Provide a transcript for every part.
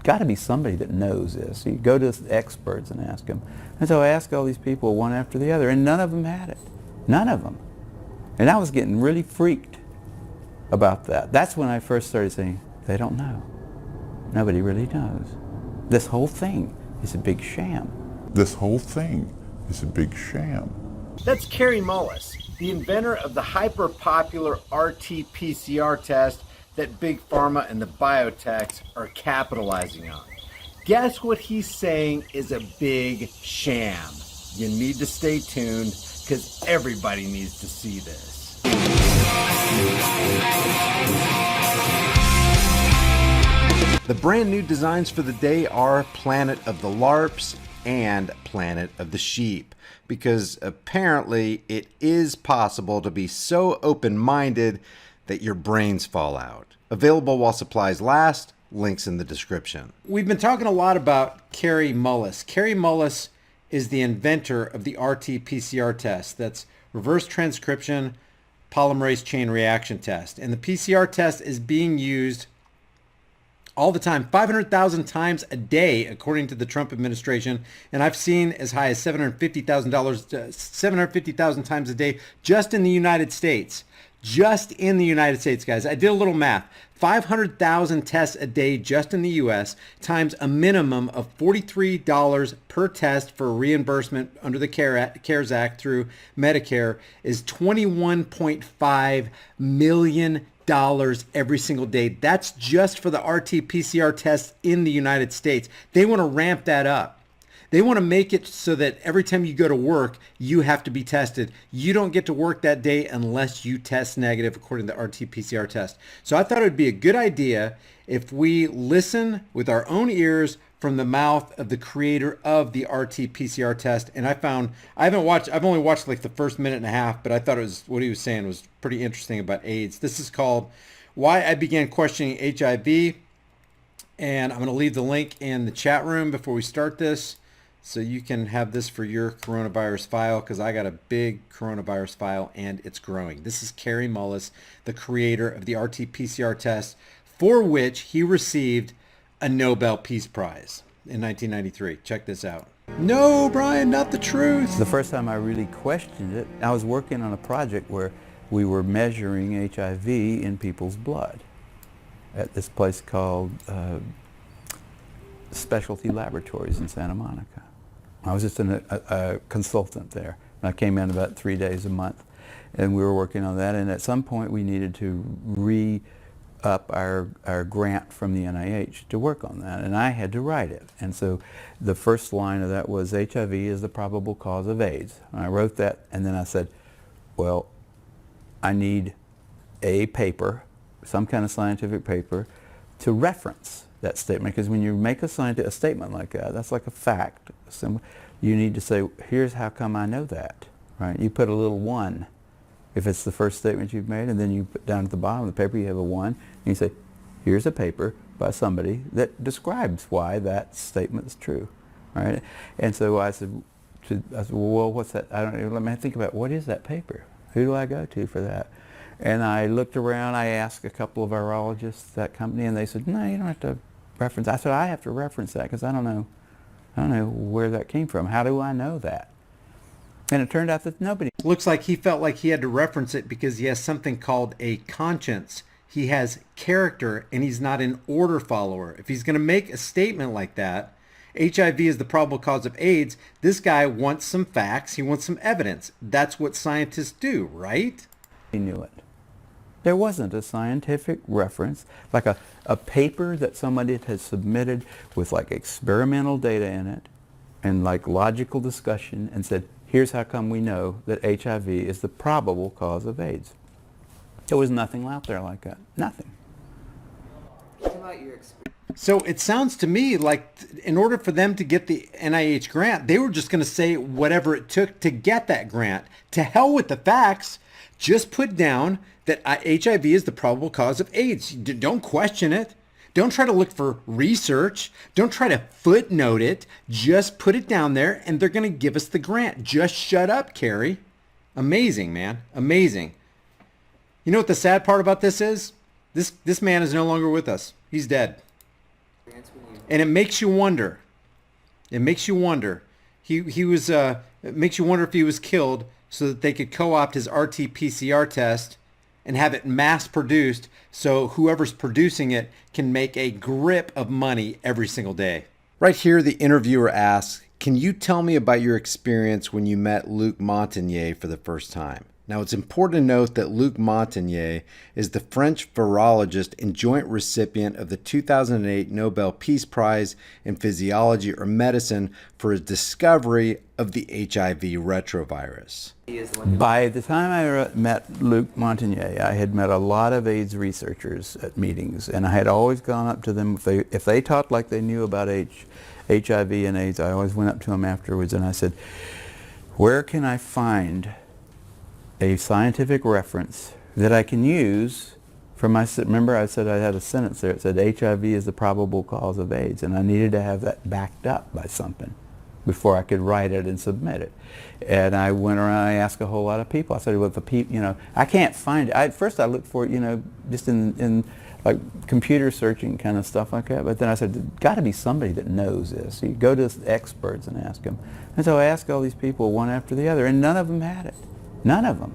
got to be somebody that knows this. You go to experts and ask them. And so I asked all these people one after the other, and none of them had it. None of them. And I was getting really freaked about that. That's when I first started saying, they don't know. Nobody really knows. This whole thing is a big sham. This whole thing is a big sham. That's Kary Mullis, the inventor of the hyper-popular RT-PCR test that Big Pharma and the biotechs are capitalizing on. Guess what he's saying is a big sham. You need to stay tuned because everybody needs to see this. The brand new designs for the day are Planet of the LARPs and Planet of the Sheep, because apparently it is possible to be so open-minded that your brains fall out. Available while supplies last, links in the description. We've been talking a lot about Kary Mullis. Kary Mullis is the inventor of the RT-PCR test. That's reverse transcription polymerase chain reaction test. And the PCR test is being used all the time, 500,000 times a day, according to the Trump administration. And I've seen as high as $750,000 times a day just in the United States. Just in the United States, guys. I did a little math. 500,000 tests a day just in the U.S. times a minimum of $43 per test for reimbursement under the CARES Act through Medicare is $21.5 million every single day. That's just for the RT-PCR tests in the United States. They want to ramp that up. They want to make it so that every time you go to work, you have to be tested. You don't get to work that day unless you test negative, according to the RT-PCR test. So I thought it would be a good idea if we listen with our own ears from the mouth of the creator of the RT-PCR test. And I've only watched like the first minute and a half, but I thought what he was saying was pretty interesting about AIDS. This is called Why I Began Questioning HIV. And I'm going to leave the link in the chat room before we start this, so you can have this for your coronavirus file, because I got a big coronavirus file and it's growing. This is Kary Mullis, the creator of the RT-PCR test, for which he received a Nobel Peace Prize in 1993. Check this out. No, Brian, not the truth. The first time I really questioned it, I was working on a project where we were measuring HIV in people's blood at this place called Specialty Laboratories in Santa Monica. I was just a consultant there. And I came in about 3 days a month, and we were working on that. And at some point, we needed to re-up our grant from the NIH to work on that, and I had to write it. And so the first line of that was, HIV is the probable cause of AIDS. And I wrote that, and then I said, well, I need a paper, some kind of scientific paper, to reference that statement, because when you make a statement like that, that's like a fact. So you need to say, here's how come I know that, right? You put a little 1 if it's the first statement you've made, and then you put down at the bottom of the paper you have a 1, and you say, here's a paper by somebody that describes why that statement is true, right? And so I said, well, what's that? I don't know. Let me think about, what is that paper? Who do I go to for that? And I looked around. I asked a couple of virologists at that company, and they said, no, you don't have to reference. I said, I have to reference that because I don't know where that came from. How do I know that? And it turned out that nobody. Looks like he felt like he had to reference it because he has something called a conscience. He has character, and he's not an order follower. If he's going to make a statement like that, HIV is the probable cause of AIDS, this guy wants some facts. He wants some evidence. That's what scientists do, right? He knew it. There wasn't a scientific reference, like a paper that somebody has submitted with like experimental data in it and like logical discussion and said, here's how come we know that HIV is the probable cause of AIDS. There was nothing out there like that. Nothing. So it sounds to me like in order for them to get the NIH grant, they were just going to say whatever it took to get that grant. To hell with the facts. Just put down that HIV is the probable cause of AIDS. Don't question it. Don't try to look for research. Don't try to footnote it. Just put it down there and they're going to give us the grant. Just shut up, Kary. Amazing, man. Amazing. You know what the sad part about this is? This man is no longer with us. He's dead. When you And it makes you wonder. It makes you wonder. It makes you wonder if he was killed so that they could co-opt his RT-PCR test and have it mass produced so whoever's producing it can make a grip of money every single day. Right here, the interviewer asks, can you tell me about your experience when you met Luc Montagnier for the first time? Now, it's important to note that Luc Montagnier is the French virologist and joint recipient of the 2008 Nobel Peace Prize in Physiology or Medicine for his discovery of the HIV retrovirus. By the time I met Luc Montagnier, I had met a lot of AIDS researchers at meetings, and I had always gone up to them. If they talked like they knew about HIV and AIDS, I always went up to them afterwards and I said, where can I find a scientific reference that I can use for my, remember I said I had a sentence there, it said HIV is the probable cause of AIDS, and I needed to have that backed up by something before I could write it and submit it. And I went around, I asked a whole lot of people. I said, well, if a people, I can't find it. At first I looked for it, just in like computer searching kind of stuff like that. But then I said, there's got to be somebody that knows this. So you go to experts and ask them. And so I asked all these people one after the other, and none of them had it. None of them.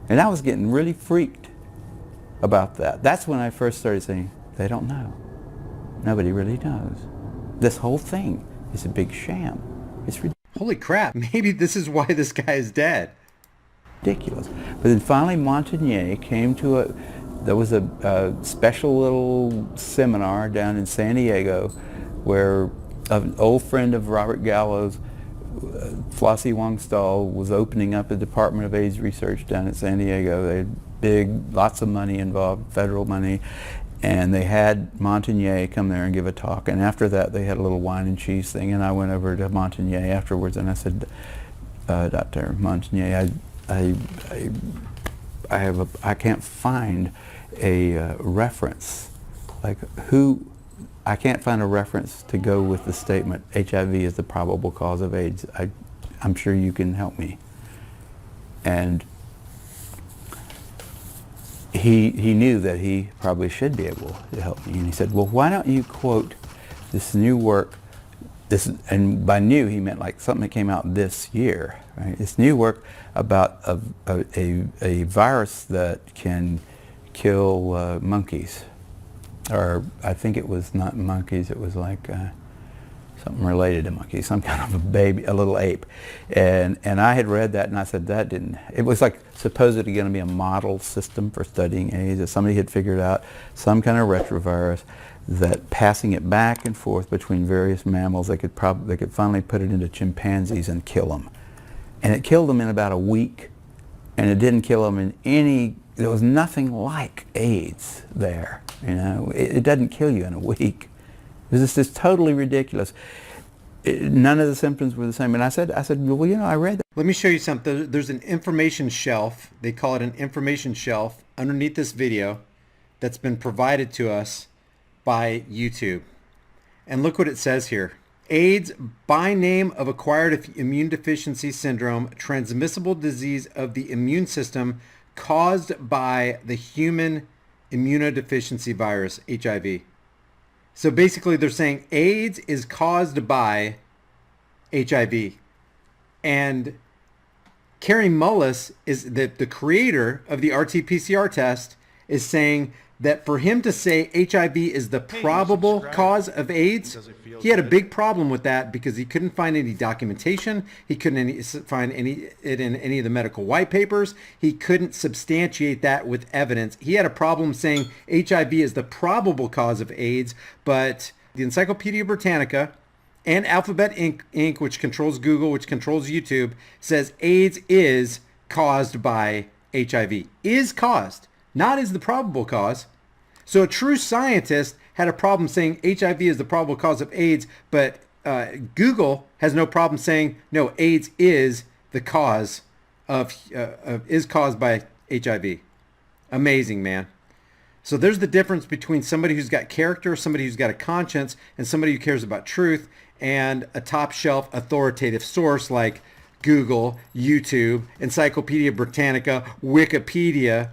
And I was getting really freaked about that. That's when I first started saying, they don't know. Nobody really knows. This whole thing is a big sham. It's ridiculous. Holy crap, maybe this is why this guy is dead. Ridiculous. But then finally Montagnier came to there was a special little seminar down in San Diego where an old friend of Robert Gallo's, Flossie Wongstall, was opening up a Department of AIDS research down at San Diego. They had lots of money involved, federal money, and they had Montagnier come there and give a talk. And after that, they had a little wine and cheese thing, and I went over to Montagnier afterwards, and I said, Dr. Montagnier, I can't find a reference, I can't find a reference to go with the statement HIV is the probable cause of AIDS. I'm sure you can help me. And he knew that he probably should be able to help me. And he said, well, why don't you quote this new work, and by new he meant like something that came out this year, right? This new work about a virus that can kill monkeys. Or I think it was not monkeys, it was like something related to monkeys, some kind of a little ape. And I had read that and I said it was like supposedly going to be a model system for studying AIDS, that somebody had figured out some kind of retrovirus that passing it back and forth between various mammals, they could finally put it into chimpanzees and kill them. And it killed them in about a week, and it didn't kill them there was nothing like AIDS there. It doesn't kill you in a week. It was just totally ridiculous. None of the symptoms were the same. And I said, well, I read that. Let me show you something. There's an information shelf. They call it an information shelf underneath this video that's been provided to us by YouTube. And look what it says here. AIDS, by name of acquired immune deficiency syndrome, transmissible disease of the immune system caused by the human immunodeficiency virus, HIV. So basically they're saying AIDS is caused by HIV. And Carrie Mullis, is the creator of the RT-PCR test, is saying that for him to say HIV is the probable cause of AIDS, he had a big problem with that because he couldn't find any documentation. He couldn't find it in any of the medical white papers. He couldn't substantiate that with evidence. He had a problem saying HIV is the probable cause of AIDS, but the Encyclopedia Britannica and Alphabet Inc., which controls Google, which controls YouTube, says AIDS is caused by HIV. Is caused, not is the probable cause. So a true scientist had a problem saying HIV is the probable cause of AIDS, but Google has no problem saying, no, AIDS is the cause is caused by HIV. Amazing, man. So there's the difference between somebody who's got character, somebody who's got a conscience, and somebody who cares about truth, and a top shelf authoritative source like Google, YouTube, Encyclopedia Britannica, Wikipedia,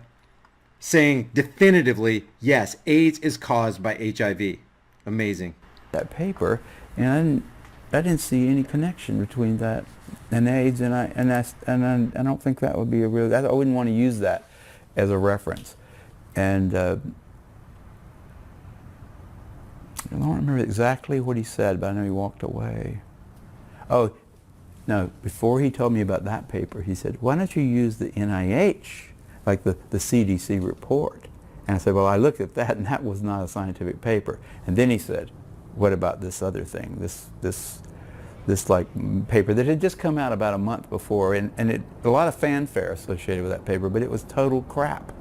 saying definitively, yes, AIDS is caused by HIV. Amazing. that paper, and I didn't see any connection between that and AIDS, and I don't think that would be a real. I wouldn't want to use that as a reference, and I don't remember exactly what he said, but I know he walked away. Oh, no! Before he told me about that paper, he said, "Why don't you use the NIH, like the CDC report?" And I said, "Well, I looked at that, and that was not a scientific paper." And then he said, "What about this other thing? This like paper that had just come out about a month before, and a lot of fanfare associated with that paper, but it was total crap.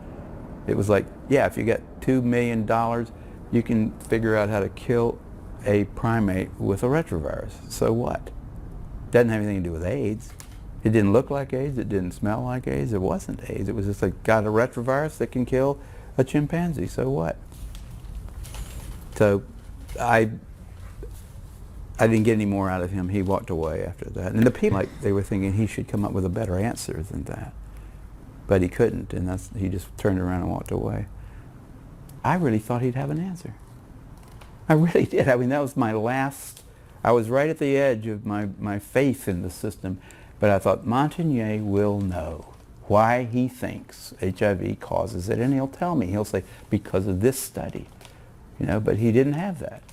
It was like, yeah, if you got $2 million, you can figure out how to kill a primate with a retrovirus. So what? Doesn't have anything to do with AIDS. It didn't look like AIDS. It didn't smell like AIDS. It wasn't AIDS. It was just like, got a retrovirus that can kill a chimpanzee. So what?" So I didn't get any more out of him. He walked away after that. And the people, like, they were thinking he should come up with a better answer than that. But he couldn't, and he just turned around and walked away. I really thought he'd have an answer. I really did. I mean, that was my last, I was right at the edge of my faith in the system. But I thought, Montagnier will know why he thinks HIV causes it, and he'll tell me. He'll say, because of this study. You know, but he didn't have that.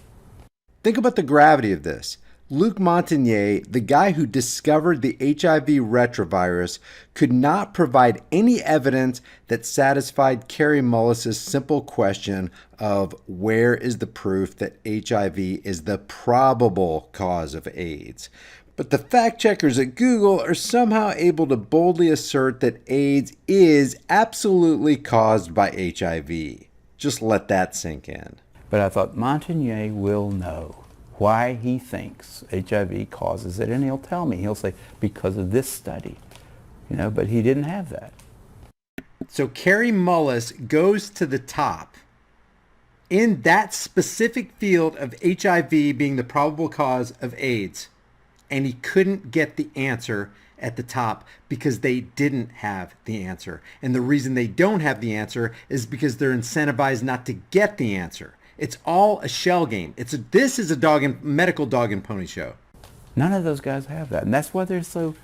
Think about the gravity of this. Luc Montagnier, the guy who discovered the HIV retrovirus, could not provide any evidence that satisfied Kary Mullis's simple question of where is the proof that HIV is the probable cause of AIDS. But the fact checkers at Google are somehow able to boldly assert that AIDS is absolutely caused by HIV. Just let that sink in. But I thought, Montagnier will know why he thinks HIV causes it, and he'll tell me. He'll say, because of this study. You know, but he didn't have that. So Kary Mullis goes to the top in that specific field of HIV being the probable cause of AIDS, and he couldn't get the answer at the top because they didn't have the answer. And the reason they don't have the answer is because they're incentivized not to get the answer. It's all a shell game. This is a medical dog and pony show. None of those guys have that, and that's why they're so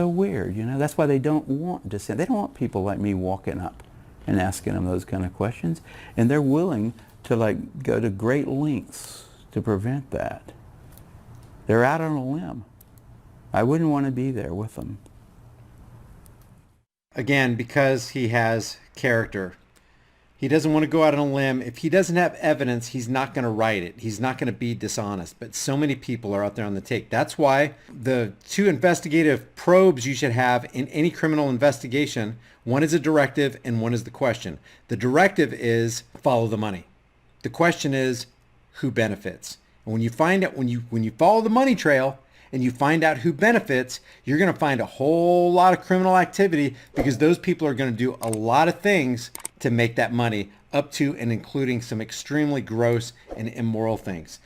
weird. You know, that's why they don't want dissent. They don't want people like me walking up and asking them those kind of questions, and they're willing to like go to great lengths to prevent that. They're out on a limb. I wouldn't want to be there with them. Again, because he has character. He doesn't want to go out on a limb. If he doesn't have evidence, he's not going to write it. He's not going to be dishonest. But so many people are out there on the take. That's why the two investigative probes you should have in any criminal investigation, one is a directive and one is the question. The directive is follow the money. The question is who benefits. And when you find out, when you follow the money trail and you find out who benefits, you're going to find a whole lot of criminal activity because those people are going to do a lot of things to make that money, up to and including some extremely gross and immoral things.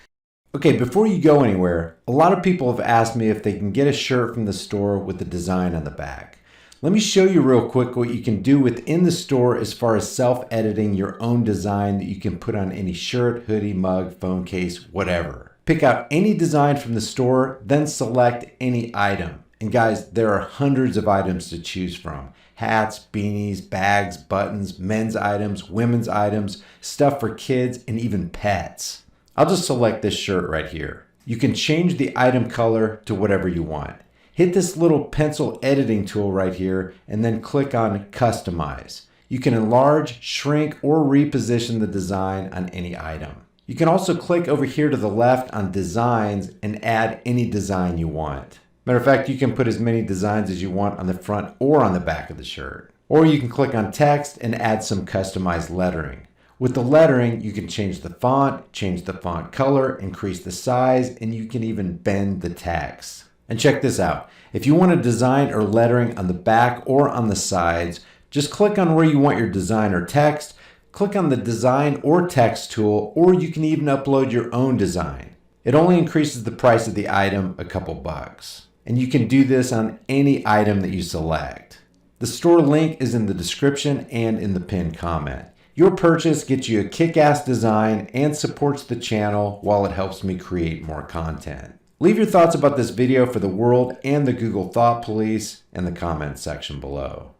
Okay, before you go anywhere, a lot of people have asked me if they can get a shirt from the store with the design on the back. Let me show you real quick what you can do within the store as far as self-editing your own design that you can put on any shirt, hoodie, mug, phone case, whatever. Pick out any design from the store, then select any item. And guys, there are hundreds of items to choose from. Hats, beanies, bags, buttons, men's items, women's items, stuff for kids, and even pets. I'll just select this shirt right here. You can change the item color to whatever you want. Hit this little pencil editing tool right here and then click on Customize. You can enlarge, shrink, or reposition the design on any item. You can also click over here to the left on Designs and add any design you want. Matter of fact, you can put as many designs as you want on the front or on the back of the shirt. Or you can click on text and add some customized lettering. With the lettering, you can change the font color, increase the size, and you can even bend the text. And check this out. If you want a design or lettering on the back or on the sides, just click on where you want your design or text, click on the design or text tool, or you can even upload your own design. It only increases the price of the item a couple bucks. And you can do this on any item that you select. The store link is in the description and in the pinned comment. Your purchase gets you a kick-ass design and supports the channel while it helps me create more content. Leave your thoughts about this video for the world and the Google Thought Police in the comments section below.